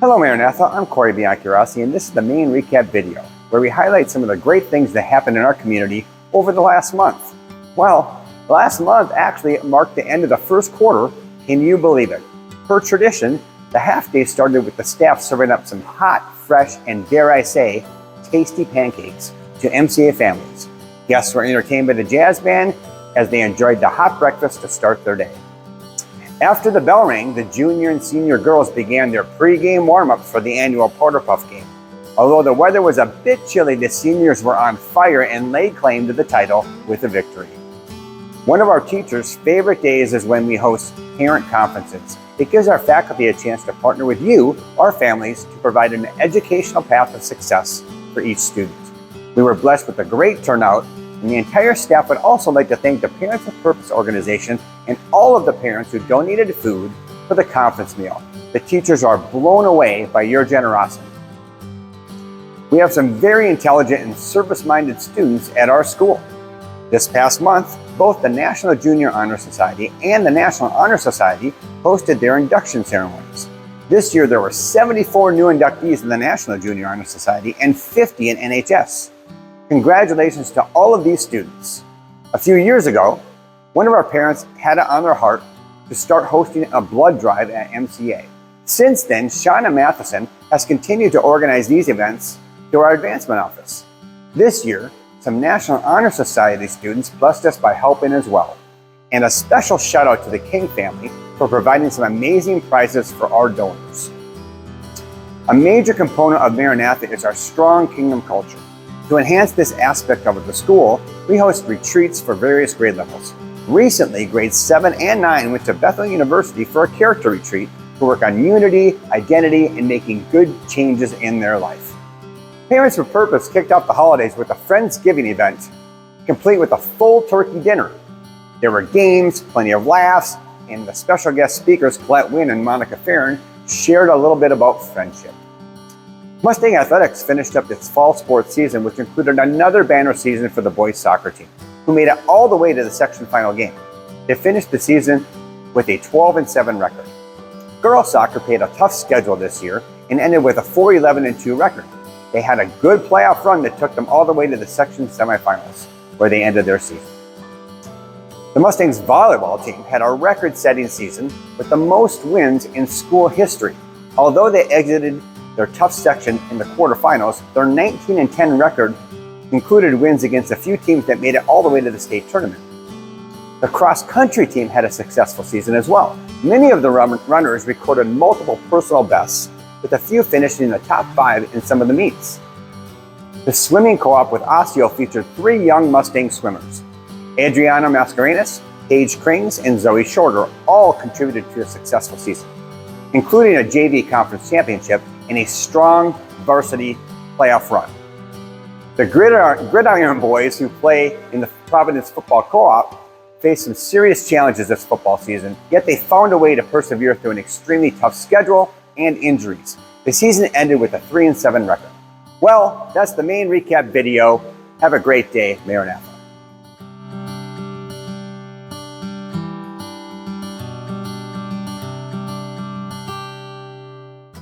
Hello Maranatha, I'm Corey Bianchi, and this is the main recap video, where we highlight some of the great things that happened in our community over the last month. Well, last month actually marked the end of the first quarter. Can you believe it? Per tradition, the half day started with the staff serving up some hot, fresh, and dare I say, tasty pancakes to MCA families. Guests were entertained by the jazz band as they enjoyed the hot breakfast to start their day. After the bell rang, the junior and senior girls began their pre-game warm-ups for the annual Porter Puff game. Although the weather was a bit chilly, the seniors were on fire and laid claim to the title with a victory. One of our teachers' favorite days is when we host parent conferences. It gives our faculty a chance to partner with you, our families, to provide an educational path of success for each student. We were blessed with a great turnout, and the entire staff would also like to thank the Parents with Purpose organization and all of the parents who donated food for the conference meal. The teachers are blown away by your generosity. We have some very intelligent and service-minded students at our school. This past month, both the National Junior Honor Society and the National Honor Society hosted their induction ceremonies. This year, there were 74 new inductees in the National Junior Honor Society and 50 in NHS. Congratulations to all of these students. A few years ago, one of our parents had it on their heart to start hosting a blood drive at MCA. Since then, Shauna Matheson has continued to organize these events through our advancement office. This year, some National Honor Society students blessed us by helping as well. And a special shout out to the King family for providing some amazing prizes for our donors. A major component of Maranatha is our strong kingdom culture. To enhance this aspect of the school, we host retreats for various grade levels. Recently, grades 7 and 9 went to Bethel University for a character retreat to work on unity, identity, and making good changes in their life. Parents with Purpose kicked off the holidays with a Friendsgiving event, complete with a full turkey dinner. There were games, plenty of laughs, and the special guest speakers, Colette Wynn and Monica Farron, shared a little bit about friendship. Mustang Athletics finished up its fall sports season, which included another banner season for the boys soccer team, who made it all the way to the section final game. They finished the season with a 12-7 record. Girls soccer played a tough schedule this year and ended with a 4-11-2 record. They had a good playoff run that took them all the way to the section semifinals, where they ended their season. The Mustangs volleyball team had a record-setting season with the most wins in school history. Although they exited their tough section in the quarterfinals, their 19-10 record included wins against a few teams that made it all the way to the state tournament. The cross-country team had a successful season as well. Many of the runners recorded multiple personal bests, with a few finishing in the top 5 in some of the meets. The swimming co-op with Osseo featured 3 young Mustang swimmers. Adriana Mascarenas, Paige Krings, and Zoe Shorter all contributed to a successful season, including a JV conference championship and a strong varsity playoff run. The Gridiron boys, who play in the Providence Football Co-op, faced some serious challenges this football season, yet they found a way to persevere through an extremely tough schedule and injuries. The season ended with a 3-7 record. Well, that's the main recap video. Have a great day, Maranatha.